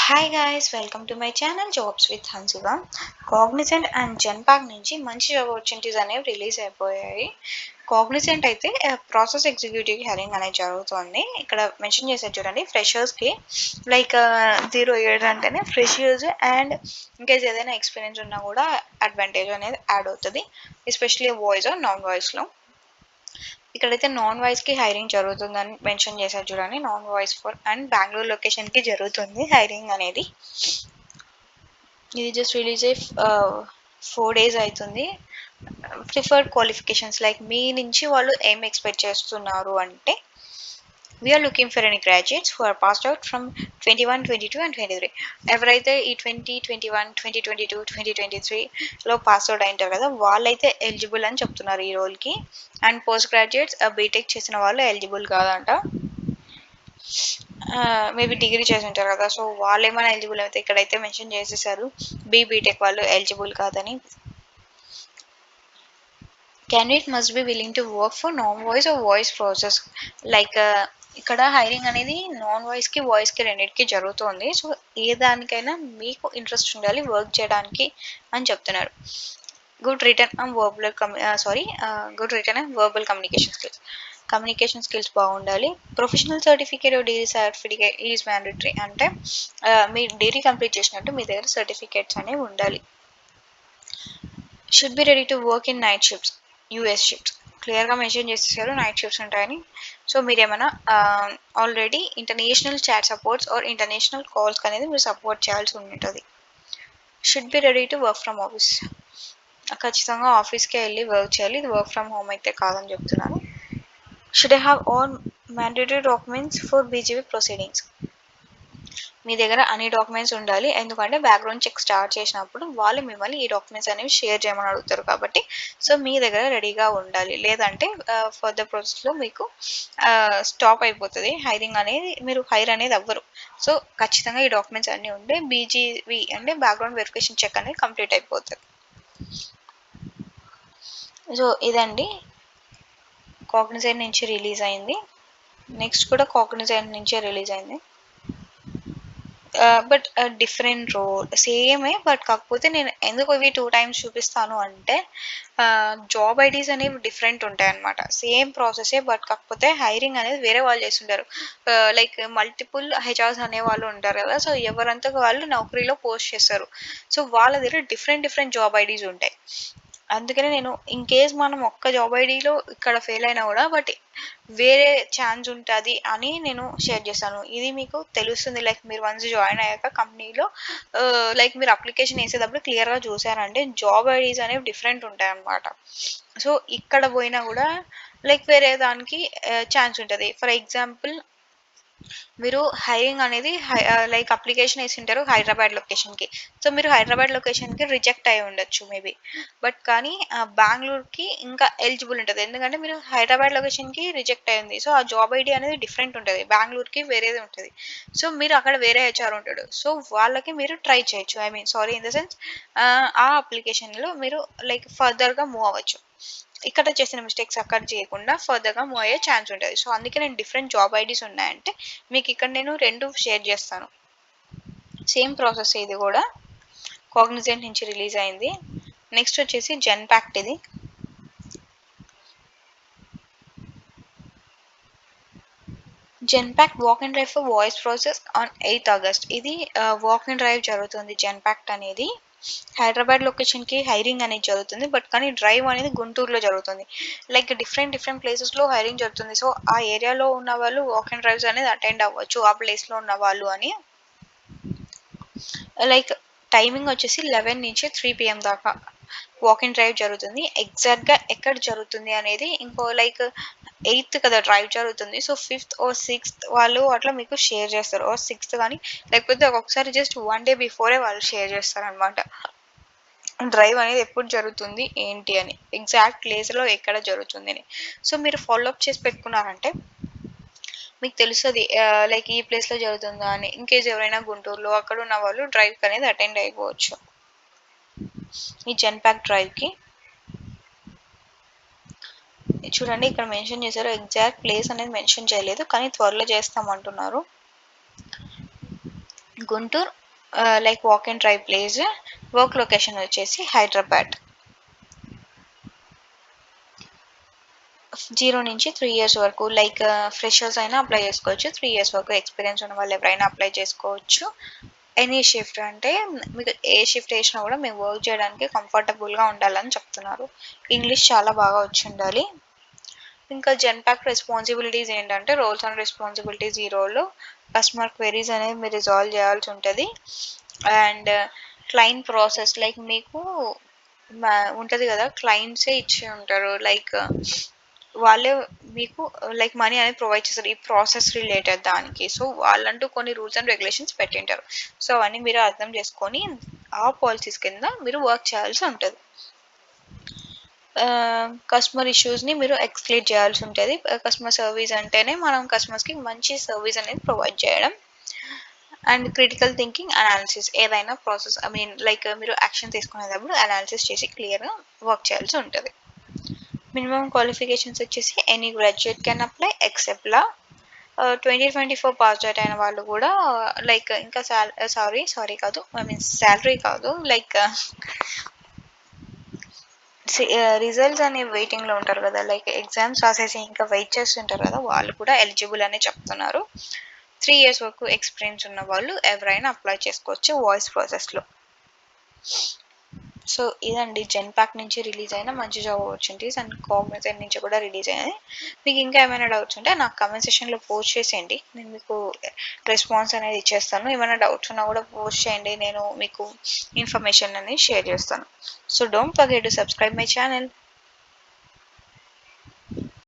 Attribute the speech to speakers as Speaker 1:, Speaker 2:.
Speaker 1: Hi guys, welcome to my channel jobs with Hansika. Cognizant and Genpact నుంచి మంచి job opportunities అనేవి release అయిపోయాయి. Cognizant అయితే ప్రాసెస్ ఎగ్జిక్యూటివ్ హైరింగ్ అనేది జరుగుతుంది. ఇక్కడ మెన్షన్ చేశారు చూడండి, ఫ్రెషర్స్కి లైక్ 0 years అంటేనే ఫ్రెషర్స్ అండ్ ఇంకేస్ ఏదైనా ఎక్స్పీరియన్స్ ఉన్నా కూడా అడ్వాంటేజ్ అనేది యాడ్ అవుతుంది, ఎస్పెషలీ వాయిస్ ఆర్ నాన్ వాయిస్లో. ఇక్కడైతే నాన్ వాయిస్ కి హైరింగ్ జరుగుతుందని మెన్షన్ చేశారు చూడండి. Non voice for and Bengaluru location కి జరుగుతుంది హైరింగ్ అనేది. ఇది జస్ట్ రిలీజ్ అయ్యి 4 days అవుతుంది. ప్రిఫర్డ్ క్వాలిఫికేషన్స్ లైక్ మీ నుంచి వాళ్ళు ఏం ఎక్స్పెక్ట్ చేస్తున్నారు అంటే, we are looking for any graduates who are passed out from 21, 22 and 23. ఎవరైతే ఈ 2021, 2022, 2023లో పాస్ అవుట్ అయింటారు కదా, వాళ్ళైతే ఎలిజిబుల్ అని చెప్తున్నారు ఈ రోల్కి. అండ్ పోస్ట్ గ్రాడ్యుయేట్స్ బీటెక్ చేసిన వాళ్ళు ఎలిజిబుల్ కాదంట. మేబీ డిగ్రీ చేసి ఉంటారు కదా, సో వాళ్ళు ఏమైనా ఎలిజిబుల్ అయితే ఇక్కడైతే మెన్షన్ చేసేసారు బీటెక్ వాళ్ళు ఎలిజిబుల్ కాదని. candidate must be willing to work for non-voice or voice process. Like ఇక్కడ హైరింగ్ అనేది నాన్ వాయిస్కి వాయిస్కి రెండింటికి జరుగుతుంది. సో ఏ దానికైనా మీకు ఇంట్రెస్ట్ ఉండాలి వర్క్ చేయడానికి అని చెప్తున్నారు. Good return and good return and verbal communication skills బాగుండాలి. Professional certificate degree certificate is mandatory. అంటే మీ డిగ్రీ కంప్లీట్ చేసినట్టు మీ దగ్గర సర్టిఫికేట్స్ అనేవి ఉండాలి. Should be ready to work in night shifts, US shifts క్లియర్గా మెన్షన్ చేసేసారు నైట్ షిఫ్ట్స్ ఉంటాయని. సో మీరు ఏమైనా already international chat supports or international calls అనేది మీరు సపోర్ట్ చేయాల్సి ఉంటుంది. Should be ready to work from office, ఖచ్చితంగా ఆఫీస్కే వెళ్ళి వర్క్ చేయాలి, ఇది వర్క్ ఫ్రమ్ హోమ్ అయితే కాదని చెప్తున్నారు. Should I have all mandatory documents for BJP proceedings, మీ దగ్గర అన్ని డాక్యుమెంట్స్ ఉండాలి, ఎందుకంటే బ్యాక్గ్రౌండ్ చెక్ స్టార్ట్ చేసినప్పుడు వాళ్ళు మిమ్మల్ని ఈ డాక్యుమెంట్స్ అనేవి షేర్ చేయమని అడుగుతారు కాబట్టి. సో మీ దగ్గర రెడీగా ఉండాలి, లేదంటే ఫర్దర్ ప్రాసెస్లో మీకు స్టాప్ అయిపోతుంది హైరింగ్ అనేది, మీరు హైర్ అనేది అవ్వరు. సో ఖచ్చితంగా ఈ డాక్యుమెంట్స్ అన్నీ ఉంటే బీజీవి అంటే బ్యాక్గ్రౌండ్ వెరిఫికేషన్ చెక్ అనేది కంప్లీట్ అయిపోతుంది. సో ఇదండి కాగ్నిజెంట్ నుంచి రిలీజ్ అయింది. నెక్స్ట్ కూడా కాగ్నిజెంట్ నుంచే రిలీజ్ అయింది, బట్ డిఫరెంట్ రోల్ సేమే, బట్ కాకపోతే నేను ఎందుకు ఇవి 2 times చూపిస్తాను అంటే, జాబ్ ఐడీస్ అనేవి డిఫరెంట్ ఉంటాయి అనమాట. సేమ్ ప్రాసెసే, బట్ కాకపోతే హైరింగ్ అనేది వేరే వాళ్ళు చేస్తుంటారు. లైక్ మల్టిపుల్ హెచ్ఆర్స్ అనే వాళ్ళు ఉంటారు కదా, సో ఎవరంతా వాళ్ళు నౌకరీలో పోస్ట్ చేస్తారు. సో వాళ్ళ దగ్గర డిఫరెంట్ జాబ్ ఐడీస్ ఉంటాయి. అందుకనే నేను ఇన్ కేస్ మనం ఒక్క జాబ్ ఐడీలో ఇక్కడ ఫెయిల్ అయినా కూడా బట్ వేరే ఛాన్స్ ఉంటుంది అని నేను షేర్ చేస్తాను. ఇది మీకు తెలుస్తుంది, లైక్ మీరు వన్స్ జాయిన్ అయ్యాక కంపెనీలో లైక్ మీరు అప్లికేషన్ వేసేటప్పుడు క్లియర్గా చూసారంటే జాబ్ ఐడీస్ అనేవి డిఫరెంట్ ఉంటాయి అన్నమాట. సో ఇక్కడ పోయినా కూడా లైక్ వేరే దానికి ఛాన్స్ ఉంటుంది. ఫర్ ఎగ్జాంపుల్ మీరు హైరింగ్ అనేది లైక్ అప్లికేషన్ వేసింటారు హైదరాబాద్ లొకేషన్కి, సో మీరు హైదరాబాద్ లొకేషన్కి రిజెక్ట్ అయి ఉండొచ్చు మేబీ, బట్ కానీ బెంగళూరుకి ఇంకా ఎలిజిబుల్ ఉంటుంది, ఎందుకంటే మీరు హైదరాబాద్ లొకేషన్కి రిజెక్ట్ అయింది. సో ఆ జాబ్ ఐడి అనేది డిఫరెంట్ ఉంటుంది, బెంగళూరుకి వేరేది ఉంటుంది. సో మీరు అక్కడ వేరే హెచ్ఆర్ ఉంటాడు, సో వాళ్ళకి మీరు ట్రై చేయొచ్చు, I mean sorry in the sense ఆ అప్లికేషన్లో మీరు లైక్ ఫర్దర్గా మూవ్ అవ్వచ్చు. ఇక్కడ చేసిన మిస్టేక్స్ అక్కడ చేయకుండా ఫర్దర్గా మూవ్ అయ్యే ఛాన్స్ ఉంటుంది. సో అందుకే నేను డిఫరెంట్ జాబ్ ఐడీస్ ఉన్నాయంటే మీకు ఇక్కడ నేను 2 షేర్ చేస్తాను. సేమ్ ప్రాసెస్ ఇది కూడా కాగ్నిజెంట్ నుంచి రిలీజ్ అయింది. నెక్స్ట్ వచ్చేసి జెన్పాక్ట్. ఇది Genpact walk and drive for voice process on 8th August. ఇది వాక్ అండ్ డ్రైవ్ జరుగుతుంది. జెన్పాక్ట్ అనేది హైదరాబాద్ లొకేషన్కి హైరింగ్ అనేది జరుగుతుంది, బట్ కానీ డ్రైవ్ అనేది గుంటూరులో జరుగుతుంది. లైక్ డిఫరెంట్ ప్లేసెస్లో హైరింగ్ జరుగుతుంది. సో ఆ ఏరియాలో ఉన్న వాళ్ళు వాక్ అండ్ డ్రైవ్స్ అనేది అటెండ్ అవ్వచ్చు, ఆ ప్లేస్లో ఉన్న వాళ్ళు అని. లైక్ టైమింగ్ వచ్చేసి 11 నుంచి 3 PM దాకా వాక్ అండ్ డ్రైవ్ జరుగుతుంది. ఎగ్జాక్ట్గా ఎక్కడ జరుగుతుంది అనేది ఇంకో లైక్ 8th కదా డ్రైవ్ జరుగుతుంది, సో 5th or 6th వాళ్ళు అట్లా మీకు షేర్ చేస్తారు, ఓ 6th కానీ లేకపోతే ఒక్కొక్కసారి జస్ట్ 1 day బిఫోరే వాళ్ళు షేర్ చేస్తారు అనమాట డ్రైవ్ అనేది ఎప్పుడు జరుగుతుంది ఏంటి అని, ఎగ్జాక్ట్ ప్లేస్లో ఎక్కడ జరుగుతుంది అని. సో మీరు ఫాలోఅప్ చేసి పెట్టుకున్నారంటే మీకు తెలుస్తుంది లైక్ ఈ ప్లేస్లో జరుగుతుందా అని. ఇన్కేస్ ఎవరైనా గుంటూరులో అక్కడ ఉన్న వాళ్ళు డ్రైవ్కి అనేది అటెండ్ అయిపోవచ్చు ఈ జెన్పాక్ డ్రైవ్కి. చూడండి ఇక్కడ మెన్షన్ చేశారు, ఎగ్జాక్ట్ ప్లేస్ అనేది మెన్షన్ చేయలేదు కానీ త్వరలో చేస్తామంటున్నారు. Guntur like walk and drive place. Work location వచ్చేసి హైదరాబాద్. 0 నుంచి 3 ఇయర్స్ వరకు లైక్ ఫ్రెషర్స్ అయినా అప్లై చేసుకోవచ్చు. 3 ఇయర్స్ వరకు ఎక్స్పీరియన్స్ ఉన్న వాళ్ళు ఎవరైనా అప్లై చేసుకోవచ్చు. ఎనీ షిఫ్ట్ అంటే మీకు ఏ షిఫ్ట్ వేసినా కూడా మేము వర్క్ చేయడానికి కంఫర్టబుల్గా ఉండాలని చెప్తున్నారు. ఇంగ్లీష్ చాలా బాగా వచ్చి ఉండాలి. ఇంకా జెన్పాక్ రెస్పాన్సిబిలిటీస్ ఏంటంటే రోల్స్ అండ్ రెస్పాన్సిబిలిటీస్ ఈ రోల్లో కస్టమర్ క్వెరీస్ అనేవి మీరు రిజాల్వ్ చేయాల్సి ఉంటుంది. అండ్ క్లయింట్ ప్రాసెస్ లైక్ మీకు ఉంటుంది కదా, క్లయింట్సే ఇచ్చి ఉంటారు లైక్ వాళ్ళే మీకు లైక్ మనీ అనేది ప్రొవైడ్ చేస్తారు ఈ ప్రాసెస్ రిలేటెడ్ దానికి. సో వాళ్ళంటూ కొన్ని రూల్స్ అండ్ రెగ్యులేషన్స్ పెట్టింటారు. సో అవన్నీ మీరు అర్థం చేసుకొని ఆ పాలసీస్ కింద మీరు వర్క్ చేయాల్సి ఉంటుంది. కస్టమర్ ఇష్యూస్ని మీరు ఎక్స్ప్లెయిన్ చేయాల్సి ఉంటుంది. కస్టమర్ సర్వీస్ అంటేనే మనం కస్టమర్స్కి మంచి సర్వీస్ అనేది ప్రొవైడ్ చేయడం. అండ్ క్రిటికల్ థింకింగ్ అనాలిసిస్ ఏదైనా ప్రాసెస్ లైక్ మీరు యాక్షన్ తీసుకునేటప్పుడు అనాలిసిస్ చేసి క్లియర్గా వర్క్ చేయాల్సి ఉంటుంది. మినిమం క్వాలిఫికేషన్స్ వచ్చేసి any graduate can apply except law. 2024 pass out అయిన వాళ్ళు కూడా లైక్ ఇంకా సారీ కాదు శాలరీ కాదు లైక్ రిజల్ట్స్ అనే వెయిటింగ్లో ఉంటారు కదా, లైక్ ఎగ్జామ్స్ రాసేసి ఇంకా వెయిట్ చేస్తుంటారు కదా, వాళ్ళు కూడా ఎలిజిబుల్ అనే చెప్తున్నారు. 3 ఇయర్స్ వరకు ఎక్స్పీరియన్స్ ఉన్న వాళ్ళు ఎవరైనా అప్లై చేసుకోవచ్చు వాయిస్ ప్రాసెస్లో. సో ఇదండి జెన్పాక్ నుంచి రిలీజ్ అయిన మంచి జాబ్ ఆపర్చునిటీస్ అండ్ కాగ్నిజెంట్ నుంచి కూడా రిలీజ్ అయినాయి. మీకు ఇంకా ఏమైనా డౌట్స్ ఉంటే నాకు కమెంట్ సెక్షన్లో పోస్ట్ చేసేయండి, నేను మీకు రెస్పాన్స్ అనేది ఇచ్చేస్తాను. ఏమైనా డౌట్స్ ఉన్నా కూడా పోస్ట్ చేయండి, నేను మీకు ఇన్ఫర్మేషన్ అనేది షేర్ చేస్తాను. So don't forget to subscribe my channel.